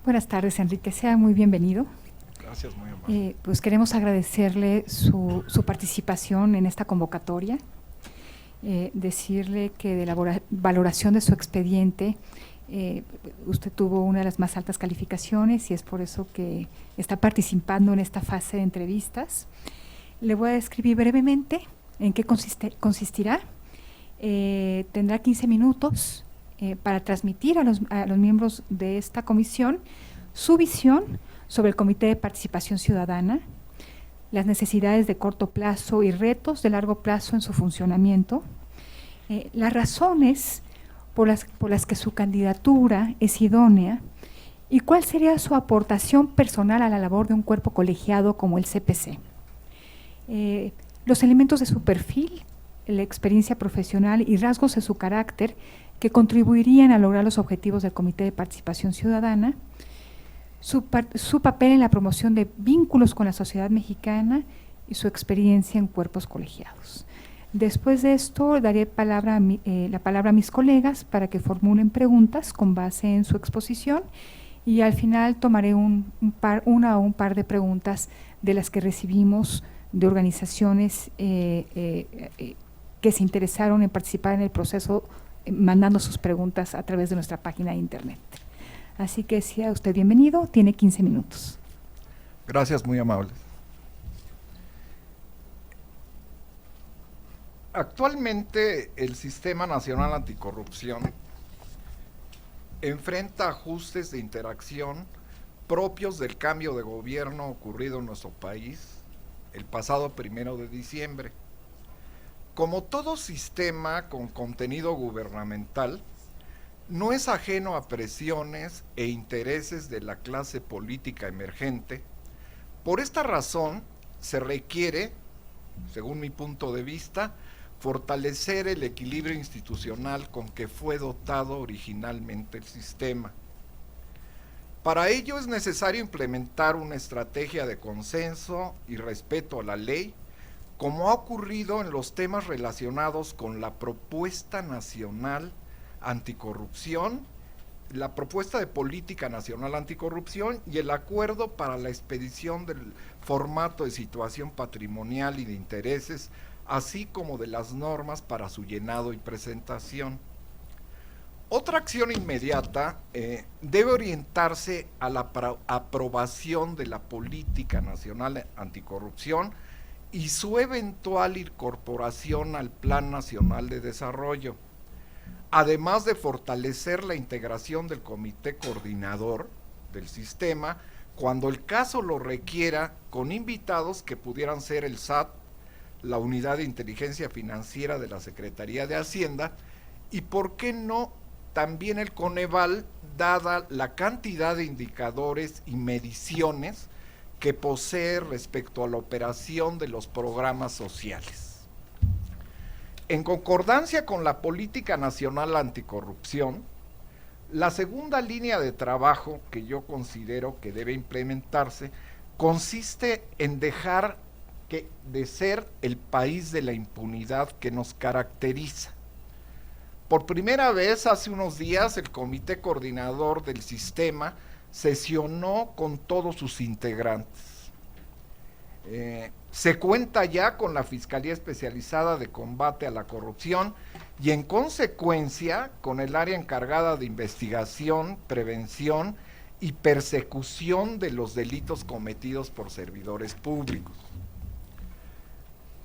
Buenas tardes, Enrique. Sea muy bienvenido. Gracias, muy amable. Pues queremos agradecerle su participación en esta convocatoria, decirle que de la valoración de su expediente, usted tuvo una de las más altas calificaciones y es por eso que está participando en esta fase de entrevistas. Le voy a describir brevemente en qué consistirá. Tendrá 15 minutos para transmitir a los miembros de esta comisión su visión sobre el Comité de Participación Ciudadana, las necesidades de corto plazo y retos de largo plazo en su funcionamiento, las razones por las que su candidatura es idónea y cuál sería su aportación personal a la labor de un cuerpo colegiado como el CPC. Los elementos de su perfil, la experiencia profesional y rasgos de su carácter que contribuirían a lograr los objetivos del Comité de Participación Ciudadana, su papel en la promoción de vínculos con la sociedad mexicana y su experiencia en cuerpos colegiados. Después de esto, daré la palabra a mis colegas para que formulen preguntas con base en su exposición y al final tomaré una o un par de preguntas de las que recibimos de organizaciones que se interesaron en participar en el proceso, mandando sus preguntas a través de nuestra página de internet. Así que sea usted bienvenido, tiene 15 minutos. Gracias, muy amable. Actualmente el Sistema Nacional Anticorrupción enfrenta ajustes de interacción propios del cambio de gobierno ocurrido en nuestro país el pasado 1 de diciembre. Como todo sistema con contenido gubernamental, no es ajeno a presiones e intereses de la clase política emergente. Por esta razón, se requiere, según mi punto de vista, fortalecer el equilibrio institucional con que fue dotado originalmente el sistema. Para ello es necesario implementar una estrategia de consenso y respeto a la ley, como ha ocurrido en los temas relacionados con la propuesta nacional anticorrupción, la propuesta de política nacional anticorrupción y el acuerdo para la expedición del formato de situación patrimonial y de intereses, así como de las normas para su llenado y presentación. Otra acción inmediata debe orientarse a la aprobación de la política nacional anticorrupción y su eventual incorporación al Plan Nacional de Desarrollo, además de fortalecer la integración del comité coordinador del sistema, cuando el caso lo requiera, con invitados que pudieran ser el SAT, la Unidad de Inteligencia Financiera de la Secretaría de Hacienda, y por qué no, también el Coneval, dada la cantidad de indicadores y mediciones que posee respecto a la operación de los programas sociales. En concordancia con la Política Nacional Anticorrupción, la segunda línea de trabajo que yo considero que debe implementarse consiste en dejar de ser el país de la impunidad que nos caracteriza. Por primera vez, hace unos días, el Comité Coordinador del Sistema sesionó con todos sus integrantes. Se cuenta ya con la Fiscalía Especializada de Combate a la Corrupción y en consecuencia con el área encargada de investigación, prevención y persecución de los delitos cometidos por servidores públicos.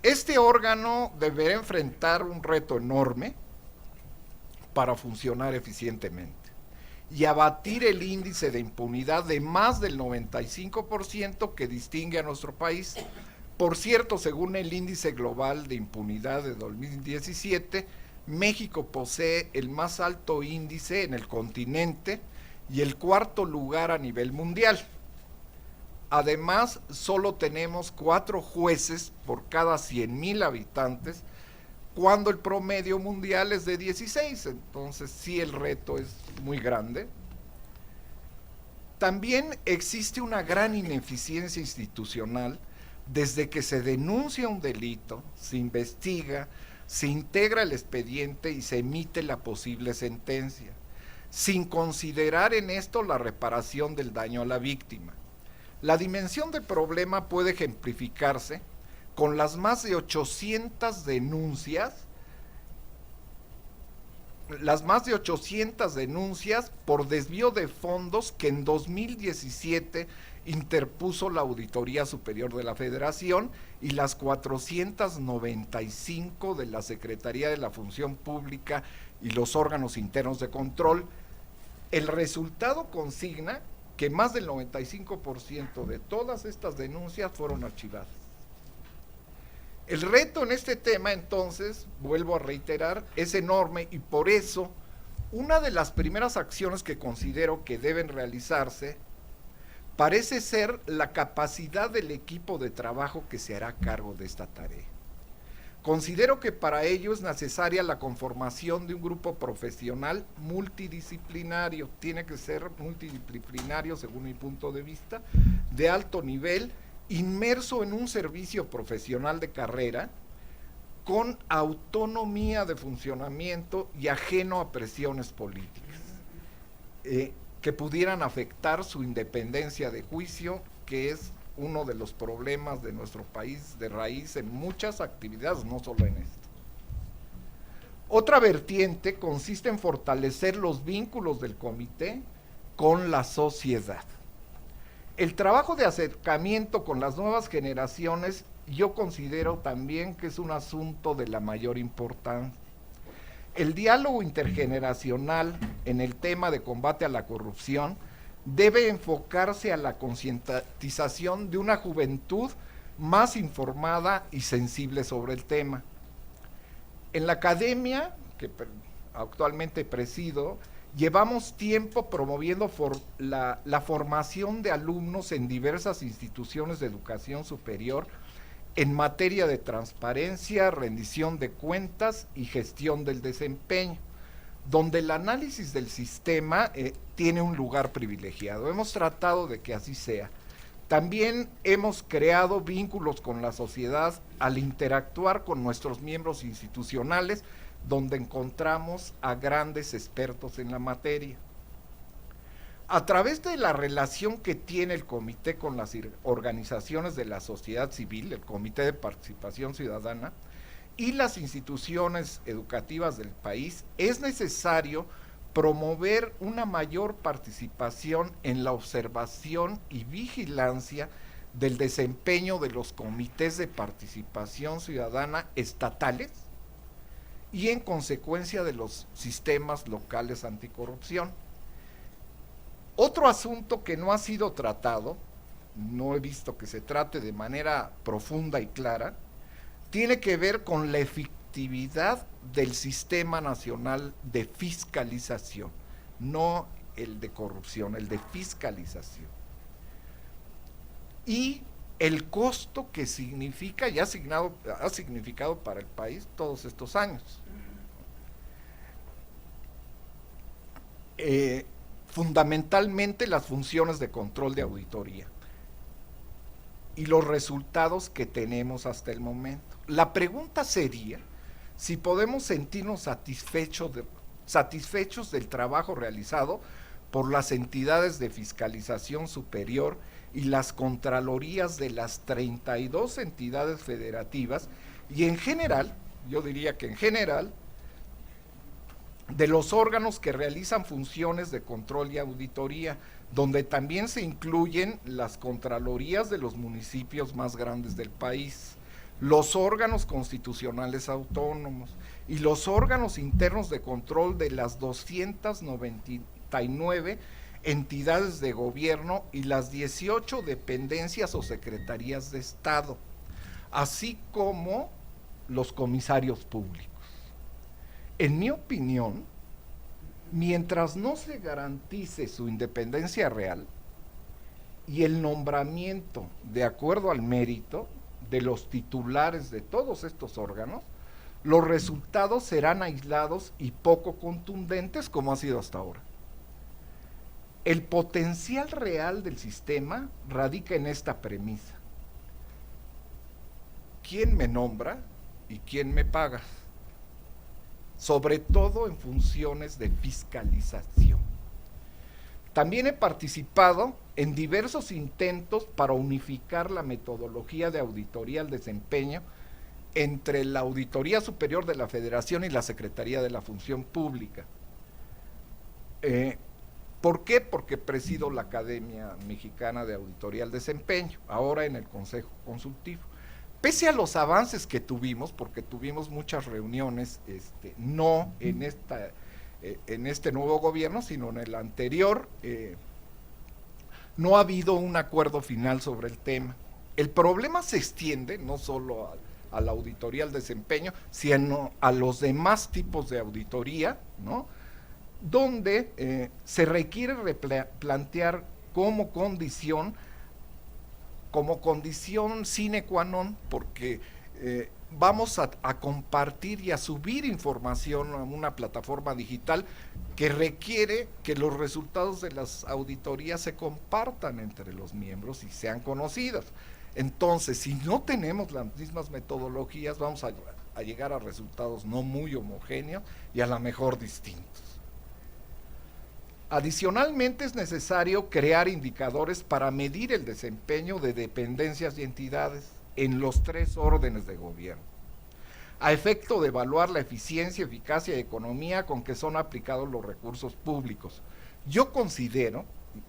Este órgano deberá enfrentar un reto enorme para funcionar eficientemente y abatir el índice de impunidad de más del 95% que distingue a nuestro país. Por cierto, según el Índice Global de Impunidad de 2017, México posee el más alto índice en el continente y el cuarto lugar a nivel mundial. Además, solo tenemos 4 jueces por cada 100,000 habitantes, cuando el promedio mundial es de 16, entonces sí el reto es muy grande. También existe una gran ineficiencia institucional desde que se denuncia un delito, se investiga, se integra el expediente y se emite la posible sentencia, sin considerar en esto la reparación del daño a la víctima. La dimensión del problema puede ejemplificarse con las más de 800 denuncias por desvío de fondos que en 2017 interpuso la Auditoría Superior de la Federación y las 495 de la Secretaría de la Función Pública y los órganos internos de control. El resultado consigna que más del 95% de todas estas denuncias fueron archivadas. El reto en este tema, entonces, vuelvo a reiterar, es enorme, y por eso una de las primeras acciones que considero que deben realizarse parece ser la capacidad del equipo de trabajo que se hará cargo de esta tarea. Considero que para ello es necesaria la conformación de un grupo profesional multidisciplinario, tiene que ser multidisciplinario según mi punto de vista, de alto nivel, inmerso en un servicio profesional de carrera, con autonomía de funcionamiento y ajeno a presiones políticas, que pudieran afectar su independencia de juicio, que es uno de los problemas de nuestro país de raíz en muchas actividades, no solo en esto. Otra vertiente consiste en fortalecer los vínculos del comité con la sociedad. El trabajo de acercamiento con las nuevas generaciones yo considero también que es un asunto de la mayor importancia. El diálogo intergeneracional en el tema de combate a la corrupción debe enfocarse a la concientización de una juventud más informada y sensible sobre el tema. En la academia, que actualmente presido, llevamos tiempo promoviendo la formación de alumnos en diversas instituciones de educación superior en materia de transparencia, rendición de cuentas y gestión del desempeño, donde el análisis del sistema tiene un lugar privilegiado. Hemos tratado de que así sea. También hemos creado vínculos con la sociedad al interactuar con nuestros miembros institucionales, donde encontramos a grandes expertos en la materia. A través de la relación que tiene el comité con las organizaciones de la sociedad civil, el Comité de Participación Ciudadana, y las instituciones educativas del país, es necesario promover una mayor participación en la observación y vigilancia del desempeño de los comités de participación ciudadana estatales y en consecuencia de los sistemas locales anticorrupción. Otro asunto que no ha sido tratado, no he visto que se trate de manera profunda y clara, tiene que ver con la efectividad del Sistema Nacional de Fiscalización, no el de corrupción, el de fiscalización. Y el costo que significa y ha significado para el país todos estos años. Fundamentalmente las funciones de control de auditoría y los resultados que tenemos hasta el momento. La pregunta sería si podemos sentirnos satisfechos del trabajo realizado por las entidades de fiscalización superior y las contralorías de las 32 entidades federativas y en general, yo diría que en general, de los órganos que realizan funciones de control y auditoría, donde también se incluyen las contralorías de los municipios más grandes del país, los órganos constitucionales autónomos y los órganos internos de control de las 299 entidades de gobierno y las 18 dependencias o secretarías de Estado, así como los comisarios públicos. En mi opinión, mientras no se garantice su independencia real y el nombramiento de acuerdo al mérito de los titulares de todos estos órganos, los resultados serán aislados y poco contundentes como ha sido hasta ahora. El potencial real del sistema radica en esta premisa: ¿quién me nombra y quién me paga? Sobre todo en funciones de fiscalización. También he participado en diversos intentos para unificar la metodología de auditoría al desempeño entre la Auditoría Superior de la Federación y la Secretaría de la Función Pública. ¿Por qué? Porque presido la Academia Mexicana de Auditoría al Desempeño, ahora en el Consejo Consultivo. Pese a los avances que tuvimos, porque tuvimos muchas reuniones, no en este nuevo gobierno, sino en el anterior, no ha habido un acuerdo final sobre el tema. El problema se extiende no solo a la auditoría al desempeño, sino a los demás tipos de auditoría, ¿no? Donde se requiere replantear como condición sine qua non, porque vamos a compartir y a subir información a una plataforma digital que requiere que los resultados de las auditorías se compartan entre los miembros y sean conocidas. Entonces, si no tenemos las mismas metodologías, vamos a llegar a resultados no muy homogéneos y a lo mejor distintos. Adicionalmente, es necesario crear indicadores para medir el desempeño de dependencias y entidades en los 3 órdenes de gobierno, a efecto de evaluar la eficiencia, eficacia y economía con que son aplicados los recursos públicos. Yo considero,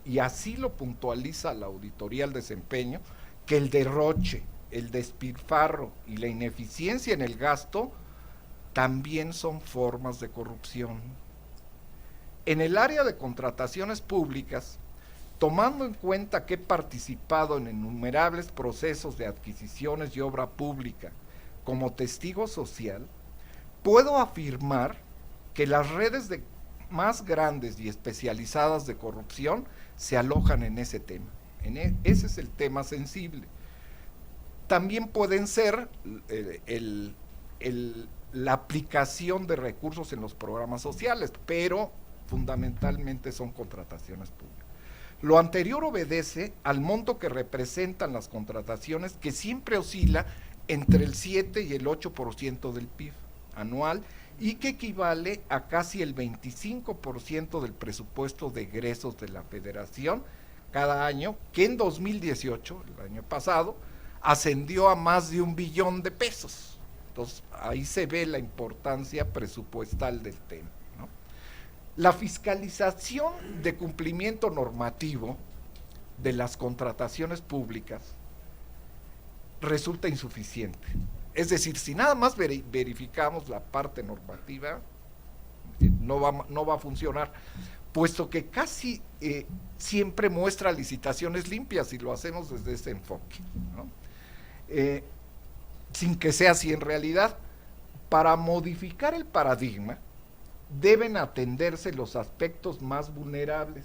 y así lo puntualiza la auditoría al desempeño, que el derroche, el despilfarro y la ineficiencia en el gasto también son formas de corrupción. En el área de contrataciones públicas, tomando en cuenta que he participado en innumerables procesos de adquisiciones y obra pública como testigo social, puedo afirmar que las redes más grandes y especializadas de corrupción se alojan en ese tema. Ese es el tema sensible. También pueden ser la aplicación de recursos en los programas sociales, pero fundamentalmente son contrataciones públicas. Lo anterior obedece al monto que representan las contrataciones, que siempre oscila entre el 7 y el 8% del PIB anual y que equivale a casi el 25% del presupuesto de egresos de la Federación cada año, que en 2018, el año pasado, ascendió a más de 1 billón de pesos. Entonces, ahí se ve la importancia presupuestal del tema. La fiscalización de cumplimiento normativo de las contrataciones públicas resulta insuficiente. Es decir, si nada más verificamos la parte normativa, no va a funcionar, puesto que casi siempre muestra licitaciones limpias y lo hacemos desde ese enfoque, ¿no? Sin que sea así en realidad. Para modificar el paradigma, deben atenderse los aspectos más vulnerables,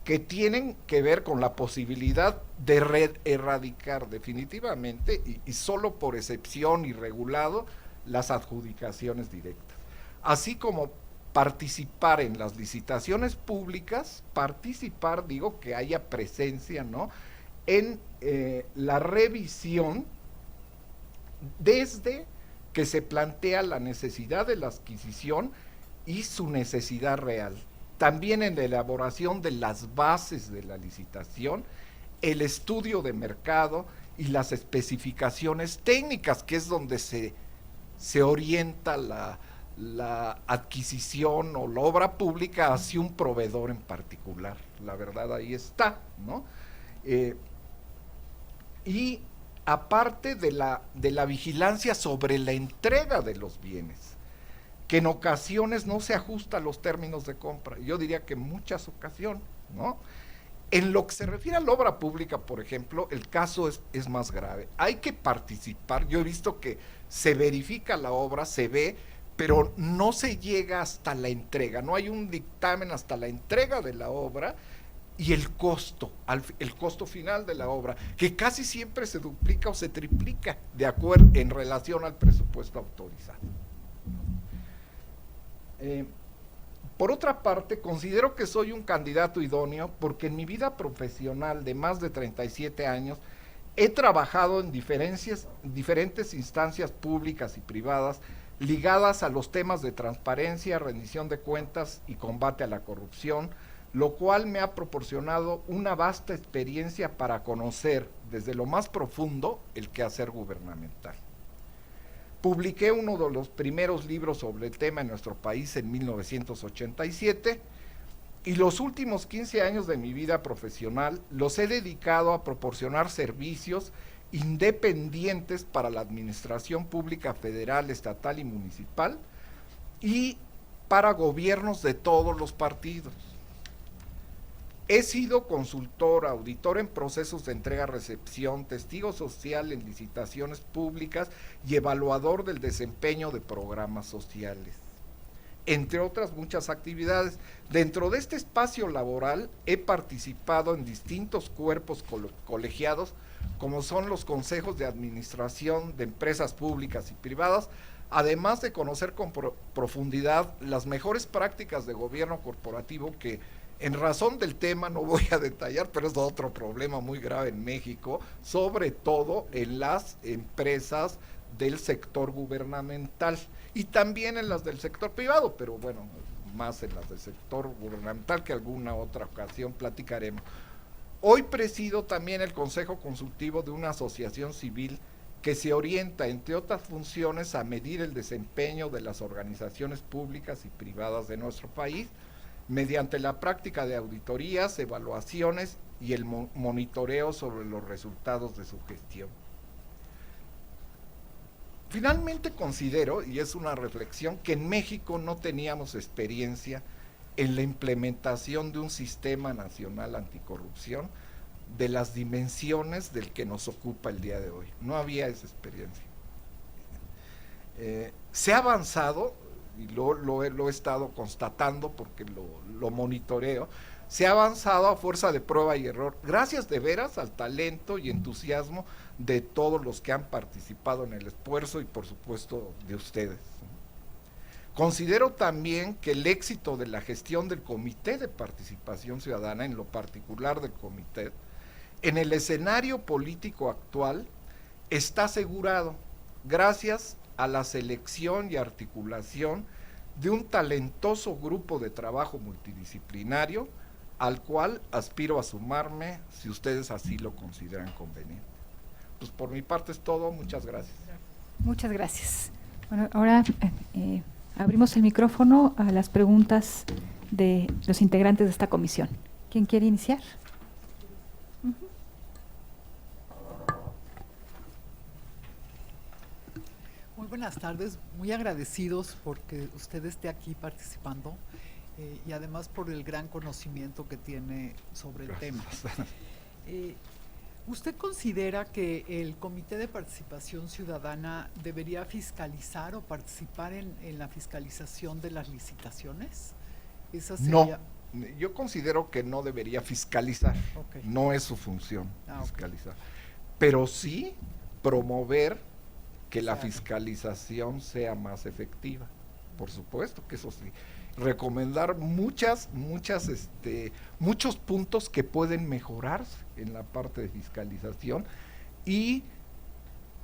que tienen que ver con la posibilidad de erradicar definitivamente y solo por excepción y regulado las adjudicaciones directas, así como participar en las licitaciones públicas, que haya presencia, ¿no?, en la revisión desde que se plantea la necesidad de la adquisición y su necesidad real. También en la elaboración de las bases de la licitación, el estudio de mercado y las especificaciones técnicas, que es donde se orienta la adquisición o la obra pública hacia un proveedor en particular. La verdad ahí está, ¿no? Y aparte de la vigilancia sobre la entrega de los bienes, que en ocasiones no se ajusta a los términos de compra. Yo diría que en muchas ocasiones, ¿no? En lo que se refiere a la obra pública, por ejemplo, el caso es más grave. Hay que participar. Yo he visto que se verifica la obra, se ve, pero no se llega hasta la entrega. No hay un dictamen hasta la entrega de la obra y el costo final de la obra, que casi siempre se duplica o se triplica de acuerdo en relación al presupuesto autorizado. Por otra parte, considero que soy un candidato idóneo porque en mi vida profesional de más de 37 años he trabajado en diferentes instancias públicas y privadas ligadas a los temas de transparencia, rendición de cuentas y combate a la corrupción, lo cual me ha proporcionado una vasta experiencia para conocer desde lo más profundo el quehacer gubernamental. Publiqué uno de los primeros libros sobre el tema en nuestro país en 1987 y los últimos 15 años de mi vida profesional los he dedicado a proporcionar servicios independientes para la administración pública federal, estatal y municipal y para gobiernos de todos los partidos. He sido consultor, auditor en procesos de entrega-recepción, testigo social en licitaciones públicas y evaluador del desempeño de programas sociales, entre otras muchas actividades. Dentro de este espacio laboral he participado en distintos cuerpos colegiados, como son los consejos de administración de empresas públicas y privadas, además de conocer con profundidad las mejores prácticas de gobierno corporativo que, en razón del tema, no voy a detallar, pero es otro problema muy grave en México, sobre todo en las empresas del sector gubernamental y también en las del sector privado, pero bueno, más en las del sector gubernamental, que alguna otra ocasión platicaremos. Hoy presido también el Consejo Consultivo de una asociación civil que se orienta, entre otras funciones, a medir el desempeño de las organizaciones públicas y privadas de nuestro país, mediante la práctica de auditorías, evaluaciones y el monitoreo sobre los resultados de su gestión. Finalmente considero, y es una reflexión, que en México no teníamos experiencia en la implementación de un sistema nacional anticorrupción de las dimensiones del que nos ocupa el día de hoy. No había esa experiencia. Se ha avanzado, y lo he estado constatando porque lo monitoreo, se ha avanzado a fuerza de prueba y error, gracias de veras al talento y entusiasmo de todos los que han participado en el esfuerzo y por supuesto de ustedes. Considero también que el éxito de la gestión del Comité de Participación Ciudadana, en lo particular del comité, en el escenario político actual, está asegurado gracias a la selección y articulación de un talentoso grupo de trabajo multidisciplinario al cual aspiro a sumarme si ustedes así lo consideran conveniente. Pues por mi parte es todo, muchas gracias. Muchas gracias. Bueno, ahora abrimos el micrófono a las preguntas de los integrantes de esta comisión. ¿Quién quiere iniciar? Muy buenas tardes, muy agradecidos porque usted esté aquí participando y además por el gran conocimiento que tiene sobre el tema. ¿Usted considera que el Comité de Participación Ciudadana debería fiscalizar o participar en la fiscalización de las licitaciones? ¿Esa sería? No, yo considero que no debería fiscalizar, Okay. No es su función fiscalizar, Okay. Pero sí promover que la Exacto. fiscalización sea más efectiva, por supuesto que eso sí. Recomendar muchos puntos que pueden mejorarse en la parte de fiscalización y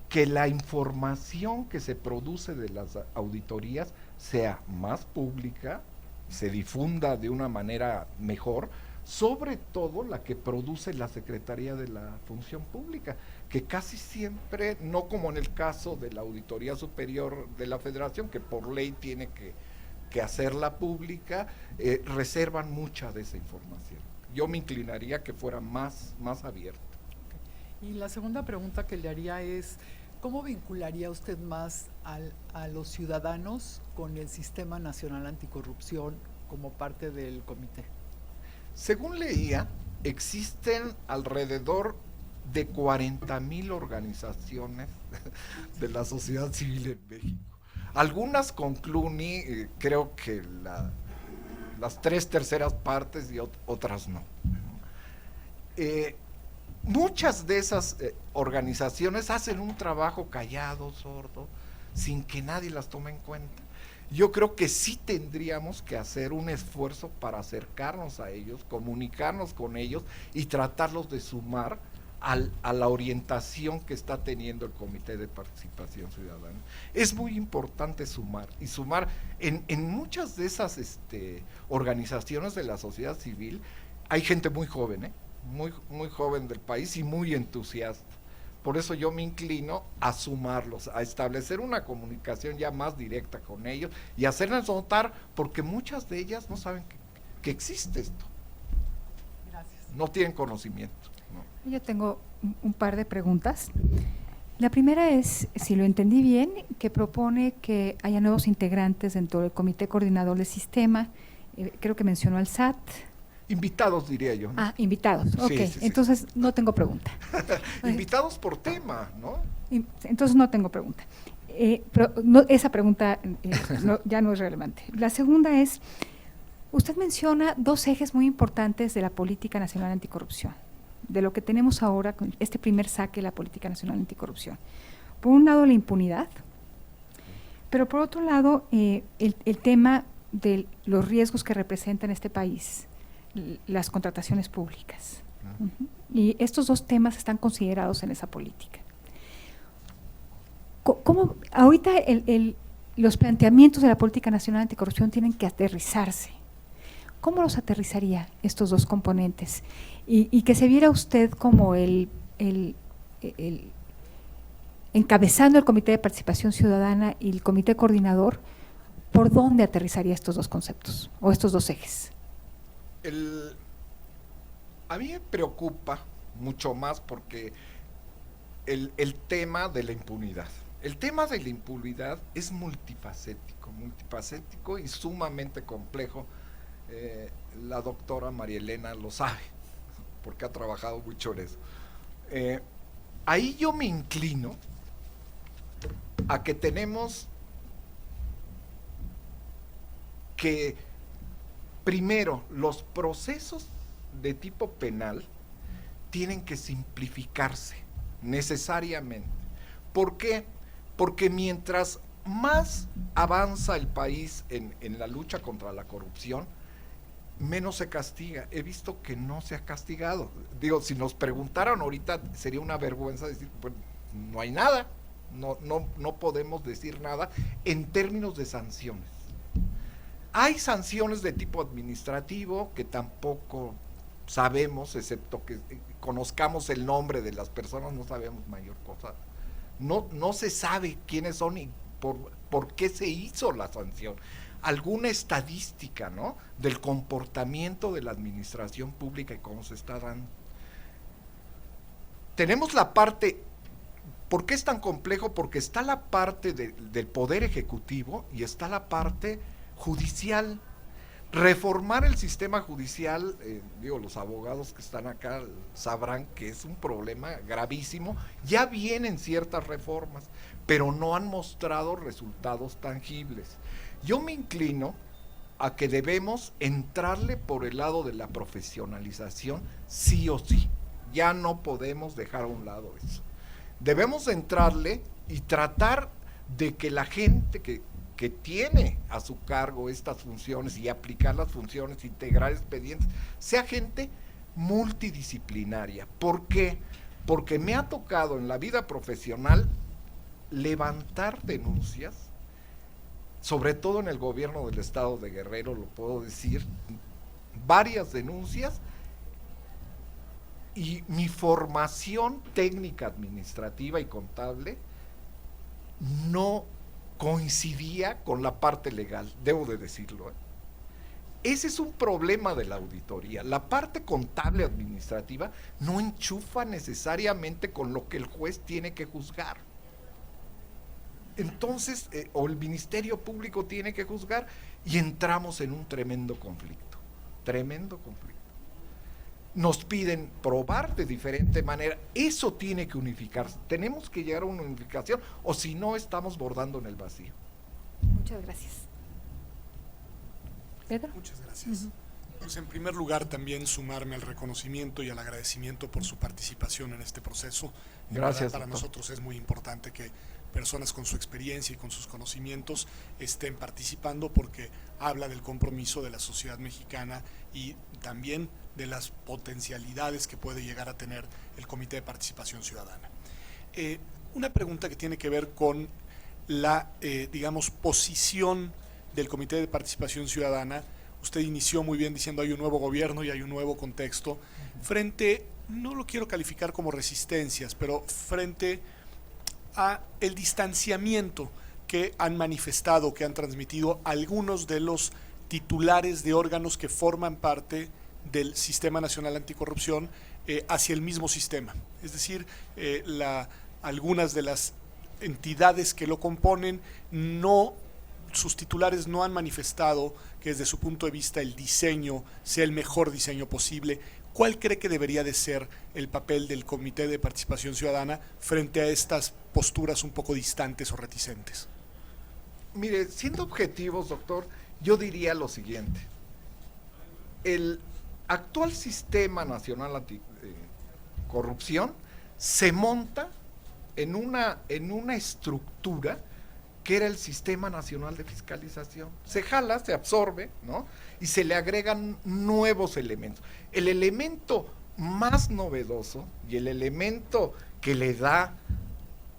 que la información que se produce de las auditorías sea más pública, se difunda de una manera mejor, sobre todo la que produce la Secretaría de la Función Pública, que casi siempre, no como en el caso de la Auditoría Superior de la Federación, que por ley tiene que hacerla pública, reservan mucha de esa información. Yo me inclinaría que fuera más abierta. Y la segunda pregunta que le haría es, ¿cómo vincularía usted más a los ciudadanos con el Sistema Nacional Anticorrupción como parte del comité? Según leía, existen alrededor de 40,000 organizaciones de la sociedad civil en México. Algunas con CLUNY, creo que las 3/3 partes y otras no. Muchas de esas organizaciones hacen un trabajo callado, sordo, sin que nadie las tome en cuenta. yo creo que sí tendríamos que hacer un esfuerzo para acercarnos a ellos, comunicarnos con ellos y tratarlos de sumar a la orientación que está teniendo el Comité de Participación Ciudadana. Es muy importante sumar, y sumar en muchas de esas organizaciones de la sociedad civil, hay gente muy joven, muy joven del país y muy entusiasta. Por eso yo me inclino a sumarlos, a establecer una comunicación ya más directa con ellos y hacerles notar, porque muchas de ellas no saben que existe esto. Gracias. No tienen conocimiento. ¿No? Yo tengo un par de preguntas. La primera es, si lo entendí bien, que propone que haya nuevos integrantes dentro del Comité Coordinador del Sistema. Creo que mencionó al SAT. Invitados, diría yo, ¿no? Ah, invitados. Ok, sí. Entonces no tengo pregunta. Invitados por tema, ¿no? Entonces no tengo pregunta. Pero esa pregunta ya no es relevante. La segunda es, usted menciona dos ejes muy importantes de la Política Nacional Anticorrupción, de lo que tenemos ahora con este primer saque de la Política Nacional Anticorrupción. Por un lado, la impunidad, pero por otro lado, el tema de los riesgos que representa en este país las contrataciones públicas. Y estos dos temas están considerados en esa política. ¿Cómo ahorita los planteamientos de la Política Nacional Anticorrupción tienen que aterrizarse? ¿Cómo los aterrizaría estos dos componentes? Y que se viera usted como encabezando el Comité de Participación Ciudadana y el Comité Coordinador, ¿por dónde aterrizaría estos dos conceptos o estos dos ejes? A mí me preocupa mucho más porque el tema de la impunidad. El tema de la impunidad es multifacético y sumamente complejo. La doctora María Elena lo sabe, porque ha trabajado mucho en eso. Ahí yo me inclino a que tenemos que, primero, los procesos de tipo penal tienen que simplificarse necesariamente. ¿Por qué? Porque mientras más avanza el país en la lucha contra la corrupción, menos se castiga. He visto que no se ha castigado. Digo, si nos preguntaran ahorita, sería una vergüenza decir, pues, no hay nada, no podemos decir nada en términos de sanciones. Hay sanciones de tipo administrativo que tampoco sabemos, excepto que conozcamos el nombre de las personas, no sabemos mayor cosa. No se sabe quiénes son y por qué se hizo la sanción. Alguna estadística, ¿no?, del comportamiento de la administración pública y cómo se está dando. Tenemos la parte, ¿por qué es tan complejo? Porque está la parte del poder ejecutivo y está la parte judicial. Reformar el sistema judicial, los abogados que están acá sabrán que es un problema gravísimo. Ya vienen ciertas reformas, pero no han mostrado resultados tangibles. Yo me inclino a que debemos entrarle por el lado de la profesionalización, sí o sí. Ya no podemos dejar a un lado eso. Debemos entrarle y tratar de que la gente que tiene a su cargo estas funciones y aplicar las funciones, integrar expedientes, sea gente multidisciplinaria. ¿Por qué? Porque me ha tocado en la vida profesional levantar denuncias, sobre todo en el gobierno del estado de Guerrero, lo puedo decir, varias denuncias, y mi formación técnica administrativa y contable no coincidía con la parte legal, debo de decirlo. Ese es un problema de la auditoría. La parte contable administrativa no enchufa necesariamente con lo que el juez tiene que juzgar. Entonces, o el Ministerio Público tiene que juzgar, y entramos en un tremendo conflicto. Nos piden probar de diferente manera. Eso tiene que unificarse. Tenemos que llegar a una unificación, o si no, estamos bordando en el vacío. Muchas gracias. ¿Pedro? Muchas gracias. Pues en primer lugar también sumarme al reconocimiento y al agradecimiento por su participación en este proceso. Gracias, Para doctor. nosotros es muy importante que personas con su experiencia y con sus conocimientos estén participando, porque habla del compromiso de la sociedad mexicana y también de las potencialidades que puede llegar a tener el Comité de Participación Ciudadana. Una pregunta que tiene que ver con la, digamos, posición del Comité de Participación Ciudadana. Usted inició muy bien diciendo hay un nuevo gobierno y hay un nuevo contexto frente, no lo quiero calificar como resistencias, pero frente a el distanciamiento que han manifestado, que han transmitido algunos de los titulares de órganos que forman parte del Sistema Nacional Anticorrupción hacia el mismo sistema. Es decir, algunas de las entidades que lo componen, sus titulares no han manifestado que desde su punto de vista el diseño sea el mejor diseño posible. ¿Cuál cree que debería de ser el papel del Comité de Participación Ciudadana frente a estas posturas un poco distantes o reticentes? Mire, siendo objetivos, doctor, yo diría lo siguiente. El actual Sistema Nacional Anticorrupción se monta en una estructura que era el Sistema Nacional de Fiscalización. Se jala, se absorbe, ¿no? Y se le agregan nuevos elementos. El elemento más novedoso y el elemento que le da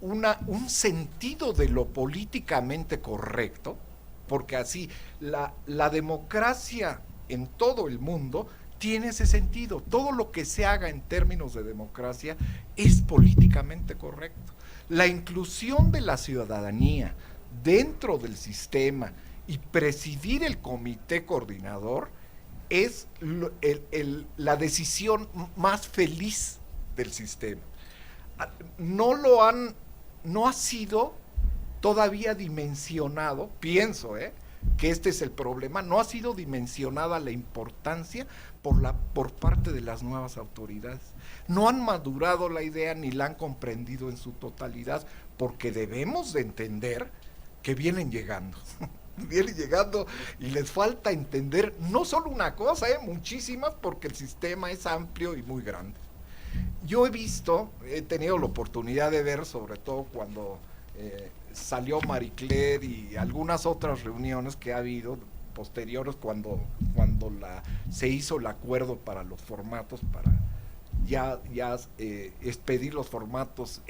un sentido de lo políticamente correcto, porque así la democracia en todo el mundo tiene ese sentido. Todo lo que se haga en términos de democracia es políticamente correcto. La inclusión de la ciudadanía dentro del sistema y presidir el comité coordinador es la decisión más feliz del sistema. No ha sido todavía dimensionado, pienso, que este es el problema, no ha sido dimensionada la importancia por parte de las nuevas autoridades. No han madurado la idea ni la han comprendido en su totalidad, porque debemos de entender que vienen llegando y les falta entender no solo una cosa, muchísimas, porque el sistema es amplio y muy grande. Yo he tenido la oportunidad de ver, sobre todo cuando salió Marie Claire y algunas otras reuniones que ha habido posteriores, cuando se hizo el acuerdo para los formatos, para ya expedir los formatos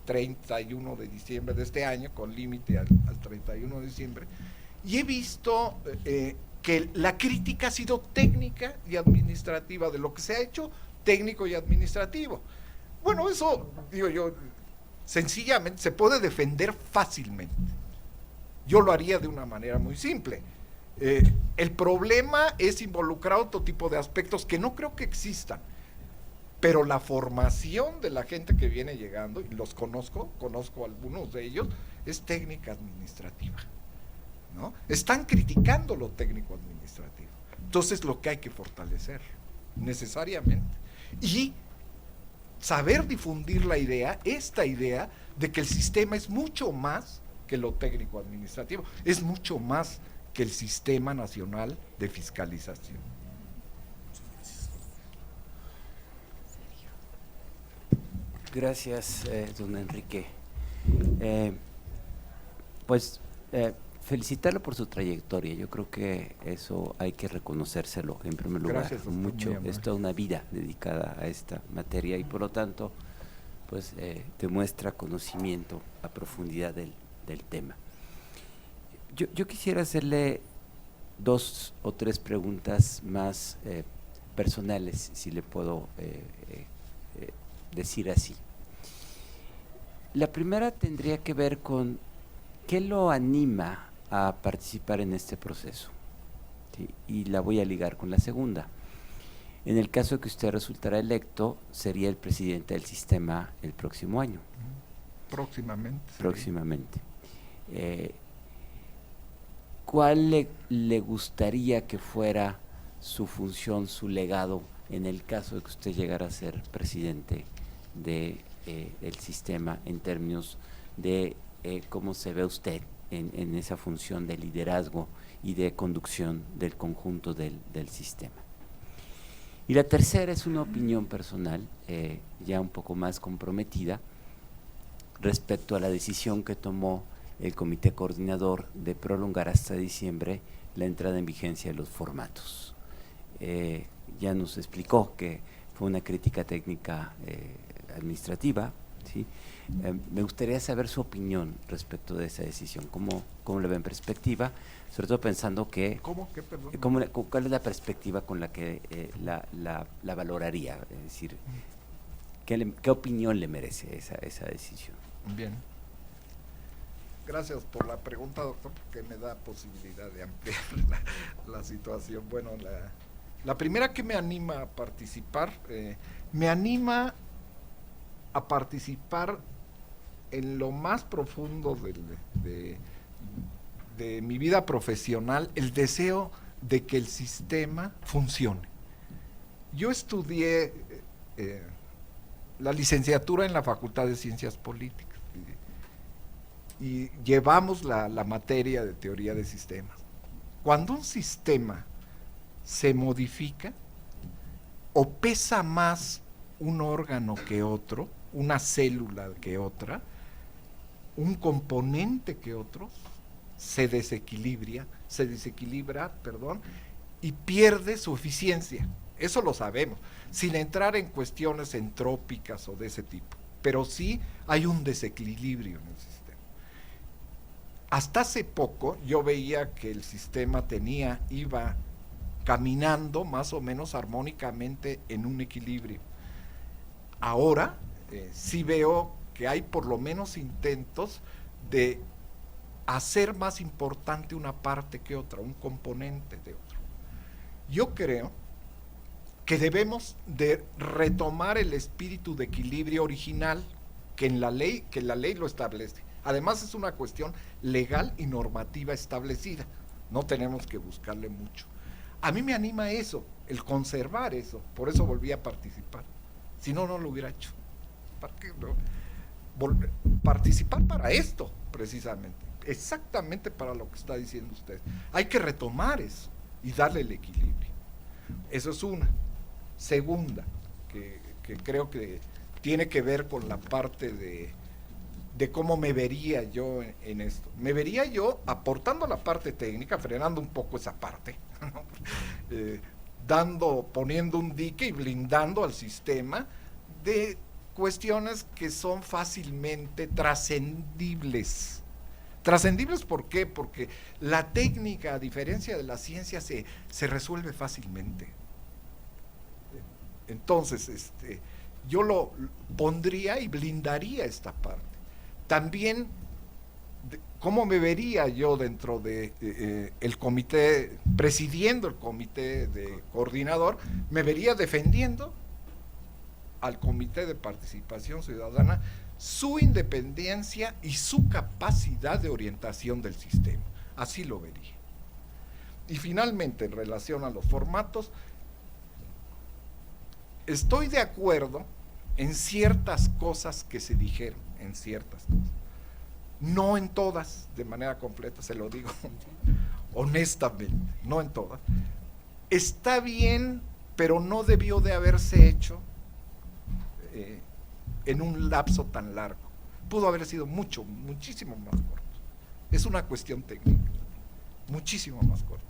31 de diciembre de este año, con límite al 31 de diciembre, y he visto que la crítica ha sido técnica y administrativa, de lo que se ha hecho técnico y administrativo. Bueno, eso, digo yo, sencillamente se puede defender fácilmente. Yo lo haría de una manera muy simple. El problema es involucrar otro tipo de aspectos que no creo que existan, pero la formación de la gente que viene llegando, y los conozco algunos de ellos, es técnica administrativa, ¿no? Están criticando lo técnico administrativo. Entonces, lo que hay que fortalecer necesariamente, y saber difundir esta idea de que el sistema es mucho más que lo técnico administrativo, es mucho más que el Sistema Nacional de Fiscalización. Gracias, don Enrique. Felicitarlo por su trayectoria. Yo creo que eso hay que reconocérselo en primer lugar. Gracias, doctor, mucho. Es toda una vida dedicada a esta materia y por lo tanto, pues demuestra conocimiento a profundidad del tema. Yo quisiera hacerle 2 o 3 preguntas más personales, si le puedo decir así. La primera tendría que ver con qué lo anima a participar en este proceso, ¿sí? Y la voy a ligar con la segunda. En el caso de que usted resultara electo, sería el presidente del sistema el próximo año. Próximamente. Próximamente. ¿Cuál le gustaría que fuera su función, su legado, en el caso de que usted llegara a ser presidente del sistema, en términos de cómo se ve usted en esa función de liderazgo y de conducción del conjunto del sistema. Y la tercera es una opinión personal, ya un poco más comprometida, respecto a la decisión que tomó el comité coordinador de prolongar hasta diciembre la entrada en vigencia de los formatos. Ya nos explicó que fue una crítica técnica administrativa, ¿sí? Me gustaría saber su opinión respecto de esa decisión, cómo la ve en perspectiva, sobre todo pensando que… ¿Cómo? ¿Qué, perdón? ¿Cuál es la perspectiva con la que la valoraría? Es decir, ¿qué opinión le merece esa decisión? Bien. Gracias por la pregunta, doctor, porque me da posibilidad de ampliar la situación. Bueno, la primera que me anima a participar, me anima a participar en lo más profundo de mi vida profesional, el deseo de que el sistema funcione. Yo estudié la licenciatura en la Facultad de Ciencias Políticas y llevamos la materia de teoría de sistemas. Cuando un sistema se modifica, o pesa más un órgano que otro, una célula que otra, un componente que otro, se desequilibra, y pierde su eficiencia. Eso lo sabemos, sin entrar en cuestiones entrópicas o de ese tipo, pero sí hay un desequilibrio en el sistema. Hasta hace poco yo veía que el sistema iba caminando más o menos armónicamente en un equilibrio. Ahora sí veo que hay por lo menos intentos de hacer más importante una parte que otra, un componente de otro. Yo creo que debemos de retomar el espíritu de equilibrio original que la ley lo establece. Además es una cuestión legal y normativa establecida, no tenemos que buscarle mucho. A mí me anima eso, el conservar eso, por eso volví a participar, si no, no lo hubiera hecho. ¿Para qué no? Participar para esto, precisamente, exactamente para lo que está diciendo usted. Hay que retomar eso y darle el equilibrio. Eso es una. Segunda, que creo que tiene que ver con la parte de cómo me vería yo en esto. Me vería yo aportando la parte técnica, frenando un poco esa parte, ¿no? Poniendo un dique y blindando al sistema de cuestiones que son fácilmente trascendibles. ¿Trascendibles por qué? Porque la técnica, a diferencia de la ciencia, se resuelve fácilmente. Entonces, yo lo pondría y blindaría esta parte. También, ¿cómo me vería yo dentro de el comité, presidiendo el comité de coordinador? Me vería defendiendo al comité de participación ciudadana su independencia y su capacidad de orientación del sistema. Así lo vería. Y finalmente, en relación a los formatos, estoy de acuerdo en ciertas cosas que se dijeron, en ciertas cosas. No en todas, de manera completa, se lo digo honestamente, no en todas. Está bien, pero no debió de haberse hecho en un lapso tan largo. Pudo haber sido muchísimo más corto. Es una cuestión técnica, muchísimo más corto.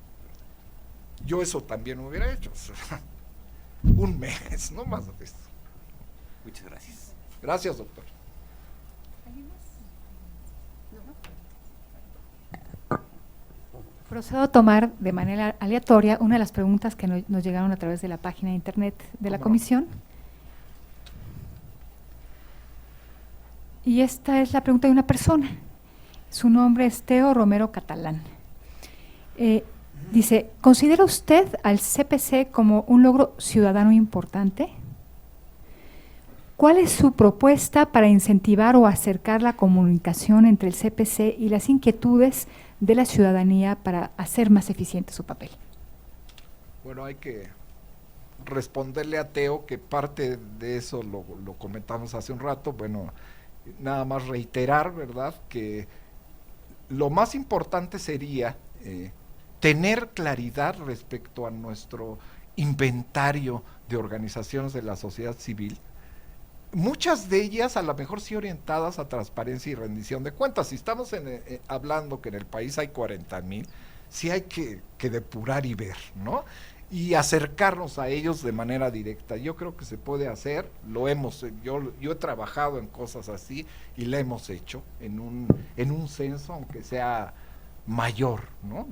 Yo eso también lo hubiera hecho. Un mes, no más de esto. Muchas gracias. Gracias, doctor. Procedo a tomar de manera aleatoria una de las preguntas que nos llegaron a través de la página de internet de la comisión. Y esta es la pregunta de una persona. Su nombre es Teo Romero Catalán. Dice, ¿considera usted al CPC como un logro ciudadano importante? ¿Cuál es su propuesta para incentivar o acercar la comunicación entre el CPC y las inquietudes de la ciudadanía para hacer más eficiente su papel? Bueno, hay que responderle a Teo que parte de eso lo comentamos hace un rato. Bueno, nada más reiterar, ¿verdad?, que lo más importante sería tener claridad respecto a nuestro inventario de organizaciones de la sociedad civil, muchas de ellas a lo mejor sí orientadas a transparencia y rendición de cuentas. Si estamos hablando que en el país hay 40,000, sí hay que depurar y ver, ¿no? Y acercarnos a ellos de manera directa. Yo creo que se puede hacer, yo he trabajado en cosas así y la hemos hecho en un censo, aunque sea mayor, ¿no?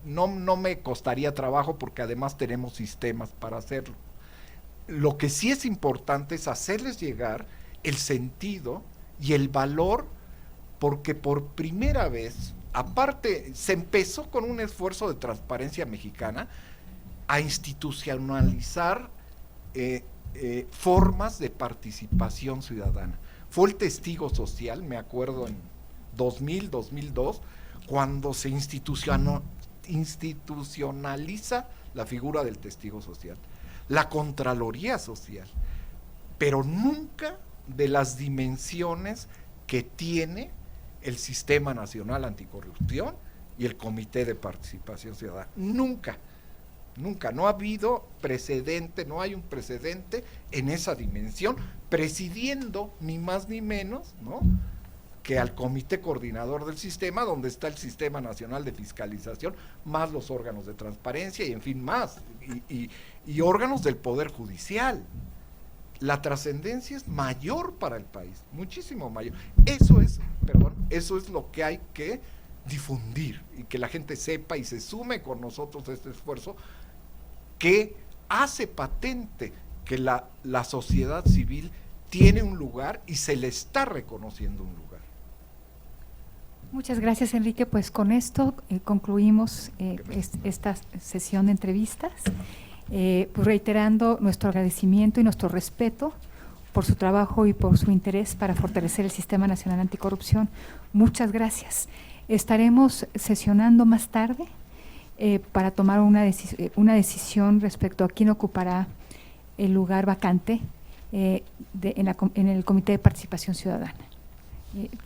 No me costaría trabajo porque además tenemos sistemas para hacerlo. Lo que sí es importante es hacerles llegar el sentido y el valor, porque por primera vez, aparte, se empezó con un esfuerzo de transparencia mexicana a institucionalizar formas de participación ciudadana. Fue el testigo social, me acuerdo en 2000, 2002, cuando se institucionaliza la figura del testigo social, la Contraloría Social, pero nunca de las dimensiones que tiene el Sistema Nacional Anticorrupción y el Comité de Participación Ciudadana. Nunca, no ha habido precedente, no hay un precedente en esa dimensión, presidiendo ni más ni menos, ¿no?, que al Comité Coordinador del Sistema, donde está el Sistema Nacional de Fiscalización, más los órganos de transparencia y en fin más, y órganos del Poder Judicial. La trascendencia es mayor para el país, muchísimo mayor. Eso es lo que hay que difundir y que la gente sepa y se sume con nosotros a este esfuerzo que hace patente que la sociedad civil tiene un lugar y se le está reconociendo un lugar. Muchas gracias, Enrique. Pues con esto concluimos esta sesión de entrevistas, pues reiterando nuestro agradecimiento y nuestro respeto por su trabajo y por su interés para fortalecer el Sistema Nacional Anticorrupción. Muchas gracias. Estaremos sesionando más tarde para tomar una decisión respecto a quién ocupará el lugar vacante en el Comité de Participación Ciudadana.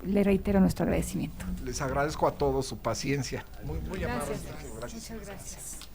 Le reitero nuestro agradecimiento. Les agradezco a todos su paciencia. Muy Gracias. amable. Gracias. Muchas gracias.